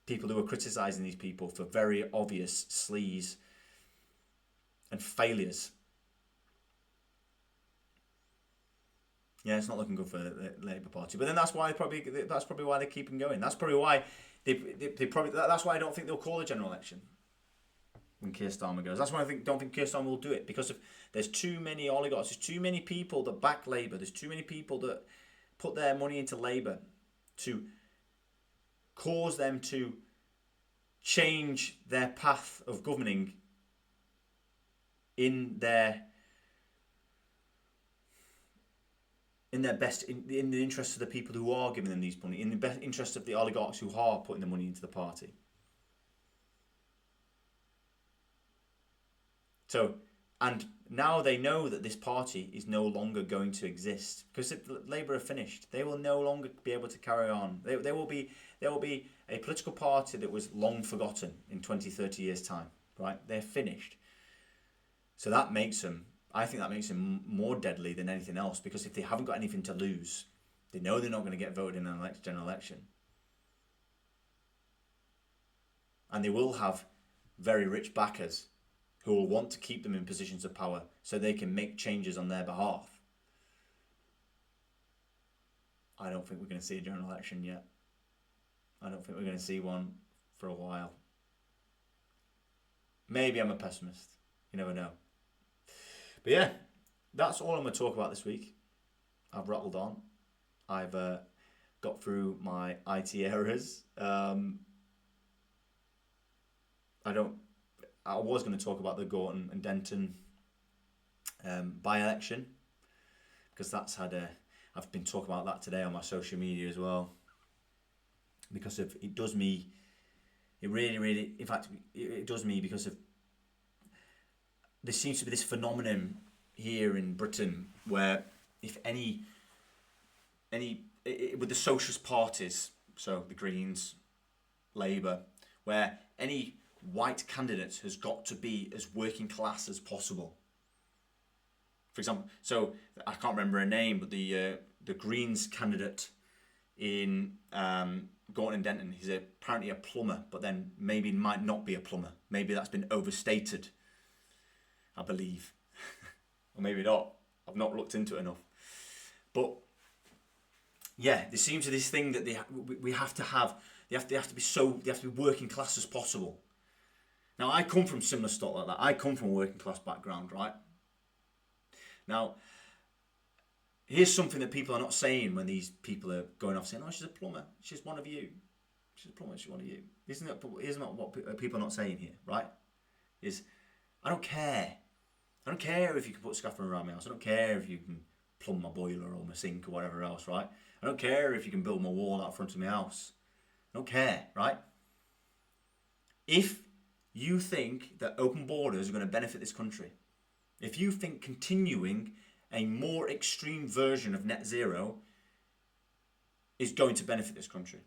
People who are criticising these people for very obvious sleaze and failures. Yeah, it's not looking good for the Labour Party. But then that's probably why they keep them going. That's probably why that's why I don't think they'll call a general election when Keir Starmer goes. That's why I don't think Keir Starmer will do it, because there's too many oligarchs. There's too many people that back Labour. There's too many people that put their money into Labour to cause them to change their path of governing in the interest of the people who are giving them these money, in the best interest of the oligarchs who are putting the money into the party. So, and now they know that this party is no longer going to exist, because if Labour are finished, they will no longer be able to carry on. There will be a political party that was long forgotten in 20, 30 years' time, right? They're finished. So that makes them, I think that makes them more deadly than anything else, because if they haven't got anything to lose, they know they're not going to get voted in an general election. And they will have very rich backers who will want to keep them in positions of power so they can make changes on their behalf. I don't think we're going to see a general election yet. I don't think we're going to see one for a while. Maybe I'm a pessimist. You never know. But yeah, that's all I'm going to talk about this week. I've rattled on. I've got through my IT errors. I was going to talk about the Gorton and Denton by-election, because I've been talking about that today on my social media as well, because it does me because of there seems to be this phenomenon here in Britain where if any with the socialist parties, so the Greens, Labour, where any white candidate has got to be as working class as possible. For example, so I can't remember her name, but the Greens candidate in Gorton and Denton. He's apparently a plumber, but then maybe might not be a plumber. Maybe that's been overstated, I believe. Or maybe not. I've not looked into it enough. But yeah, there seems to this thing that we have to have. They have to be working class as possible. Now, I come from similar stock like that. I come from a working class background, right? Now, here's something that people are not saying when these people are going off saying, "Oh, she's a plumber. She's one of you. She's a plumber. She's one of you." Isn't that what people are not saying here, right? Is I don't care. I don't care if you can put scaffolding around my house. I don't care if you can plumb my boiler or my sink or whatever else, right? I don't care if you can build my wall out front of my house. I don't care, right? If you think that open borders are going to benefit this country, if you think continuing a more extreme version of net zero is going to benefit this country,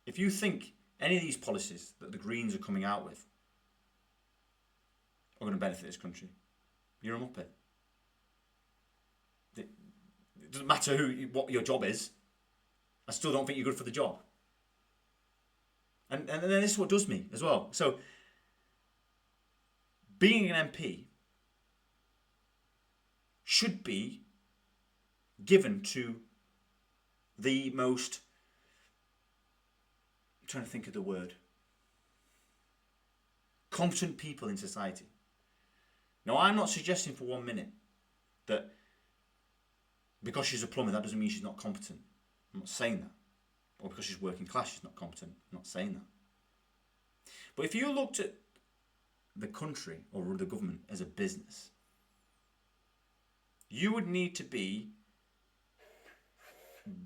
if you think any of these policies that the Greens are coming out with are going to benefit this country, you're a muppet. It doesn't matter what your job is. I still don't think you're good for the job. And then this is what does me as well. So, being an MP should be given to the most, I'm trying to think of the word, competent people in society. Now, I'm not suggesting for 1 minute that because she's a plumber, that doesn't mean she's not competent. I'm not saying that. Or because she's working class, she's not competent. I'm not saying that. But if you looked at the country or the government as a business, you would need to be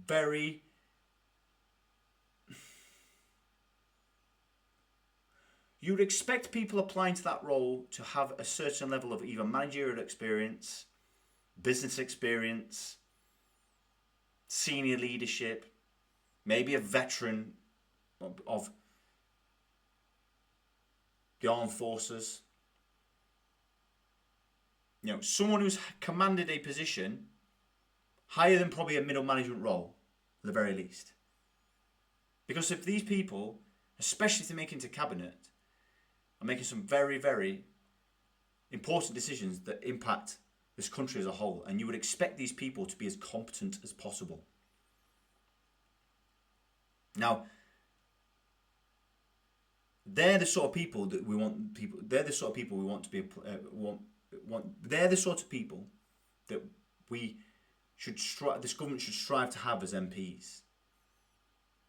very you would expect people applying to that role to have a certain level of either managerial experience, business experience, senior leadership, maybe a veteran of the armed forces. You know, someone who's commanded a position higher than probably a middle management role, at the very least. Because if these people, especially if they make it into cabinet, are making some very, very important decisions that impact this country as a whole, and you would expect these people to be as competent as possible. Now, they're the sort of people that we want. They're the sort of people we want to be. They're the sort of people that we should strive. This government should strive to have as MPs.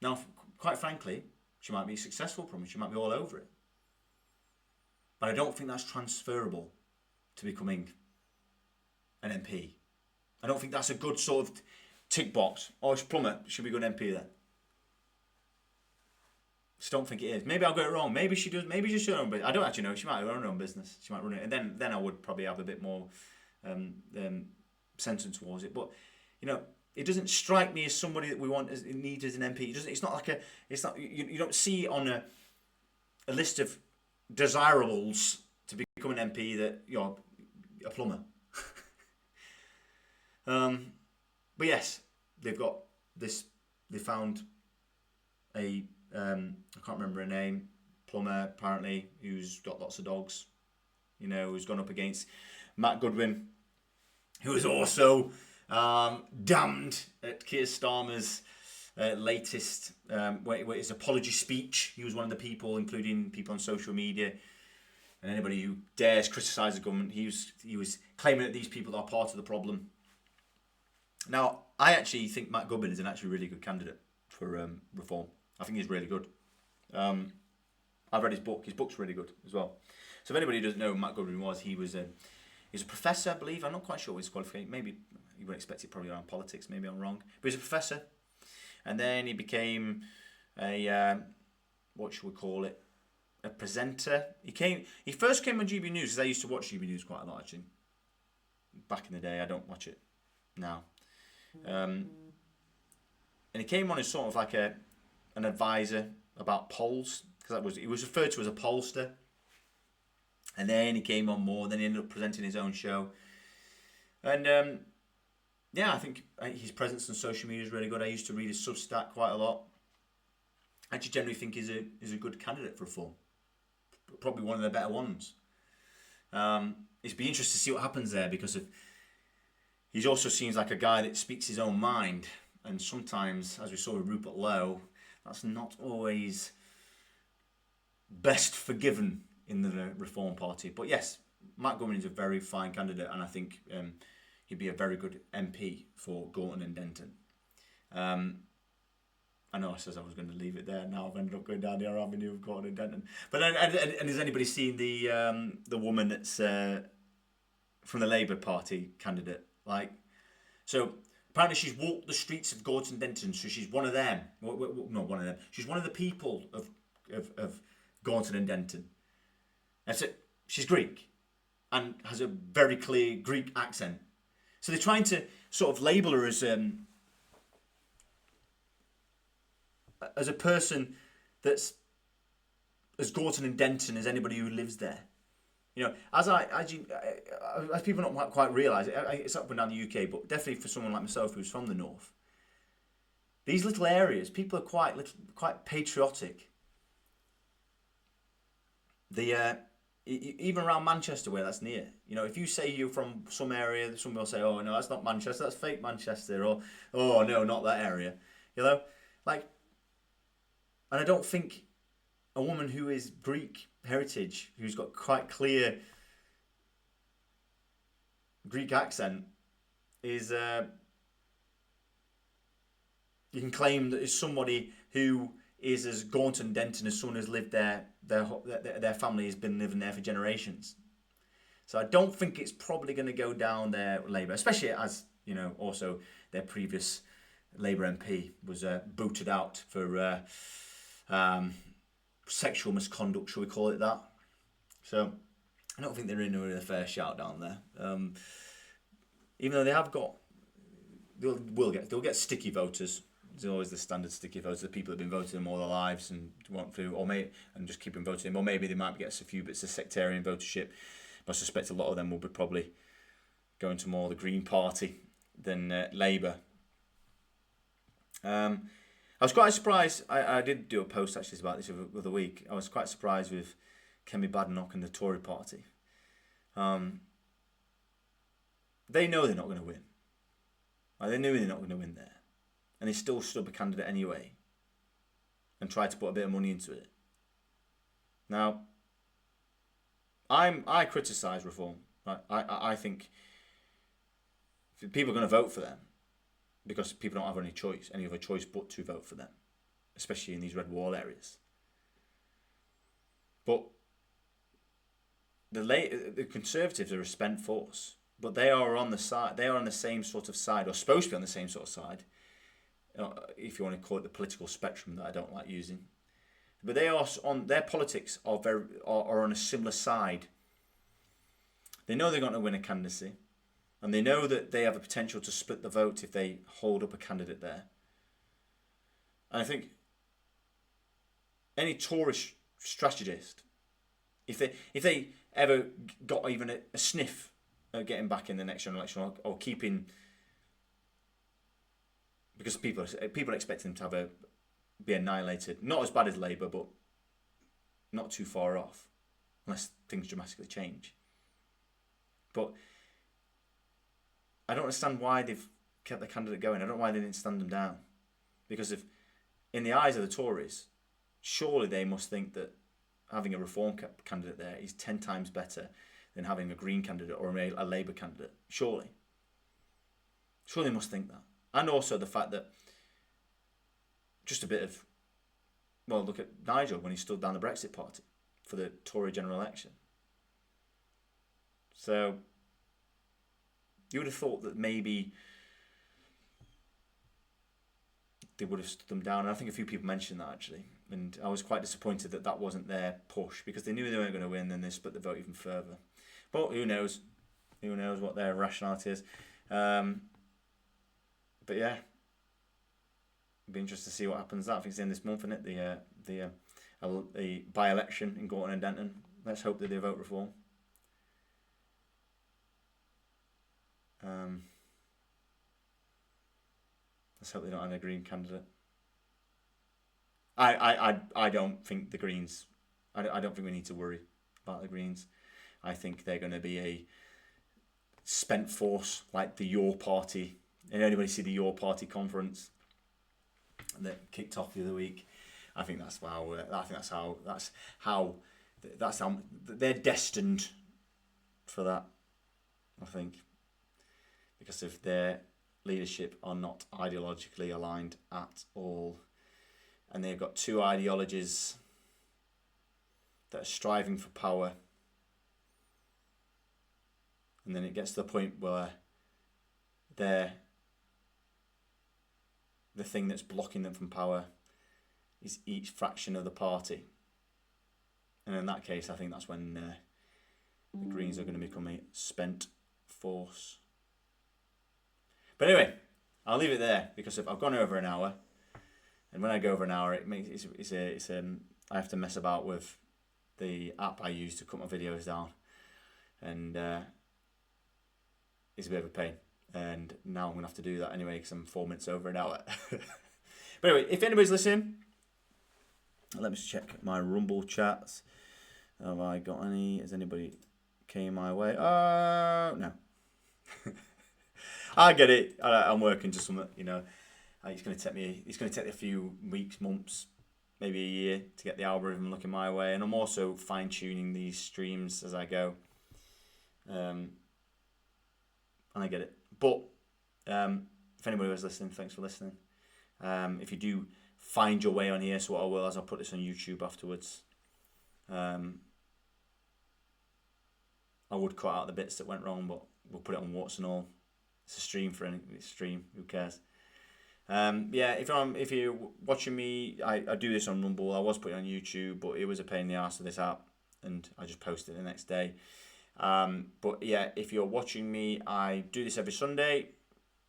Now, quite frankly, she might be successful. Probably she might be all over it. But I don't think that's transferable to becoming an MP. I don't think that's a good sort of tick box. Oh, she's a plumber. Should be a good MP then. Just don't think it is. Maybe I'll get it wrong. Maybe she does. Maybe she should own business. I don't actually know. She might run her own business. She might run it, and then I would probably have a bit more sentiment towards it. But you know, it doesn't strike me as somebody that we want as need as an MP. It's not like a. It's not. You don't see on a list of desirables to become an MP that you're a plumber. But yes, they've got this. They found a. I can't remember her name, plumber apparently, who's got lots of dogs, you know, who's gone up against Matt Goodwin, who was also damned at Keir Starmer's latest his apology speech. He was one of the people, including people on social media and anybody who dares criticise the government. He was claiming that these people are part of the problem. Now, I actually think Matt Goodwin is an actually really good candidate for reform. I think he's really good. I've read his book. His book's really good as well. So if anybody doesn't know who Matt Goodwin was, he's a professor, I believe. I'm not quite sure what his qualification. Maybe you would expect it probably around politics. Maybe I'm wrong. But he's a professor, and then he became a what should we call it? A presenter. He first came on GB News because I used to watch GB News quite a lot actually. Back in the day, I don't watch it now. And he came on as sort of like an advisor about polls, because he was referred to as a pollster. And then he came on more, then he ended up presenting his own show. And yeah, I think his presence on social media is really good. I used to read his Substack quite a lot. I actually generally think he's a good candidate for reform. Probably one of the better ones. It's be interesting to see what happens there, because he also seems like a guy that speaks his own mind, and sometimes, as we saw with Rupert Lowe, that's not always best forgiven in the Reform Party. But yes, Matt Goodman is a very fine candidate, and I think he'd be a very good MP for Gorton and Denton. I know I said I was going to leave it there. Now I've ended up going down the avenue of Gorton and Denton. But and has anybody seen the woman that's from the Labour Party candidate? Like, so apparently she's walked the streets of Gorton and Denton, so she's one of them. Not one of them. She's one of the people of Gorton and Denton. That's it. She's Greek and has a very clear Greek accent. So they're trying to sort of label her as a person that's as Gorton and Denton as anybody who lives there. You know, as people not quite realise, it's up and down the UK, but definitely for someone like myself who's from the north, these little areas, people are quite patriotic. Even around Manchester, where that's near, you know, if you say you're from some area, someone will say, "Oh no, that's not Manchester, that's fake Manchester," or "Oh no, not that area," you know, like. And I don't think a woman who is Greek heritage, who's got quite clear Greek accent, is you can claim that is somebody who is as Gorton and Denton as someone who's lived there. Their family has been living there for generations. So I don't think it's probably going to go down their Labour, especially as, you know, also their previous Labour MP was booted out for sexual misconduct, shall we call it that? So I don't think they're in with a fair shout down there. Even though they have got, they'll get sticky voters. There's always the standard sticky voters, the people that have been voting them all their lives and want to, and just keep them voting. Or maybe they might get a few bits of sectarian votership. But I suspect a lot of them will be probably going to more the Green Party than Labour. I was quite surprised. I did do a post actually about this the other week. I was quite surprised with Kemi Badenoch and the Tory Party. They know they're not going to win. They knew they're not going to win there, and they still stood up a candidate anyway, and tried to put a bit of money into it. Now, I criticise reform. Right? I think people are going to vote for them because people don't have any other choice but to vote for them, especially in these red wall areas. But the Conservatives are a spent force, but they are on the side. They are on the same sort of side, or supposed to be on the same sort of side, if you want to call it the political spectrum that I don't like using. But they are on their politics are on a similar side. They know they're going to win a candidacy, and they know that they have a potential to split the vote if they hold up a candidate there. And I think any Tory strategist, if they ever got even a sniff at getting back in the next general election, or keeping, because people are expecting them to be annihilated, not as bad as Labour, but not too far off, unless things dramatically change. But I don't understand why they've kept the candidate going. I don't know why they didn't stand them down. Because if, in the eyes of the Tories, surely they must think that having a Reform candidate there is 10 times better than having a Green candidate or a Labour candidate. Surely. Surely they must think that. And also the fact that just a bit of, well, look at Nigel when he stood down the Brexit Party for the Tory general election. So you would have thought that maybe they would have stood them down. And I think a few people mentioned that actually. And I was quite disappointed that wasn't their push, because they knew they weren't going to win, then they split the vote even further. But who knows? Who knows what their rationality is. But yeah, it'll be interesting to see what happens. I think it's in this month, isn't it? The by-election in Gorton and Denton. Let's hope that they vote Reform. Let's hope they don't have a Green candidate. I don't think the Greens. I don't think we need to worry about the Greens. I think they're going to be a spent force like the Your Party. Did anybody see the Your Party conference that kicked off the other week? I think that's how they're destined for that. I think because of their leadership are not ideologically aligned at all, and they've got two ideologies that are striving for power, and then it gets to the point where the thing that's blocking them from power is each fraction of the party, and in that case I think that's when the Greens are going to become a spent force. But anyway, I'll leave it there because if I've gone over an hour, and when I go over an hour, I have to mess about with the app I use to cut my videos down, and it's a bit of a pain. And now I'm gonna have to do that anyway because I'm 4 minutes over an hour. But anyway, if anybody's listening, let me just check my Rumble chats. Have I got any? Has anybody came my way? No. I get it. I'm working to something, you know. It's going to take me a few weeks, months, maybe a year to get the algorithm looking my way, and I'm also fine tuning these streams as I go. And I get it. But if anybody was listening, thanks for listening. If you do find your way on here, so what I will is I'll put this on YouTube afterwards. I would cut out the bits that went wrong, but we'll put it on warts and all. It's a stream for any stream. Who cares? If you're watching me, I do this on Rumble. I was putting it on YouTube, but it was a pain in the arse of this app, and I just posted it the next day. But yeah, if you're watching me, I do this every Sunday.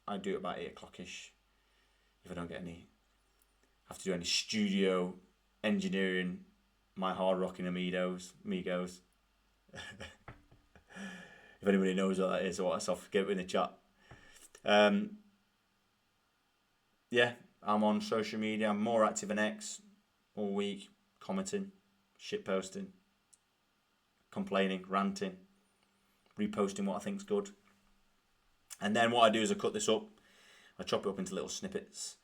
I do it about 8 o'clock-ish. If I don't get have to do any studio engineering, my hard rocking amigos. If anybody knows what that is or what that's off, get it in the chat. Yeah, I'm on social media. I'm more active than X all week, commenting, shit posting, complaining, ranting, reposting what I think's good. And then what I do is I cut this up, I chop it up into little snippets,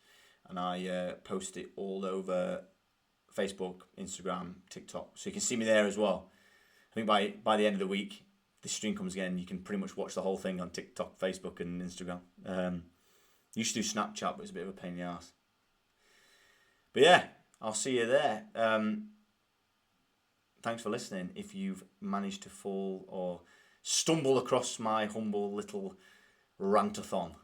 and I post it all over Facebook, Instagram, TikTok. So you can see me there as well. I think by the end of the week, this stream comes again, you can pretty much watch the whole thing on TikTok, Facebook, and Instagram. Used to do Snapchat, but it's a bit of a pain in the ass. But yeah, I'll see you there. Thanks for listening. If you've managed to fall or stumble across my humble little rantathon.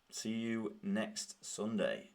See you next Sunday.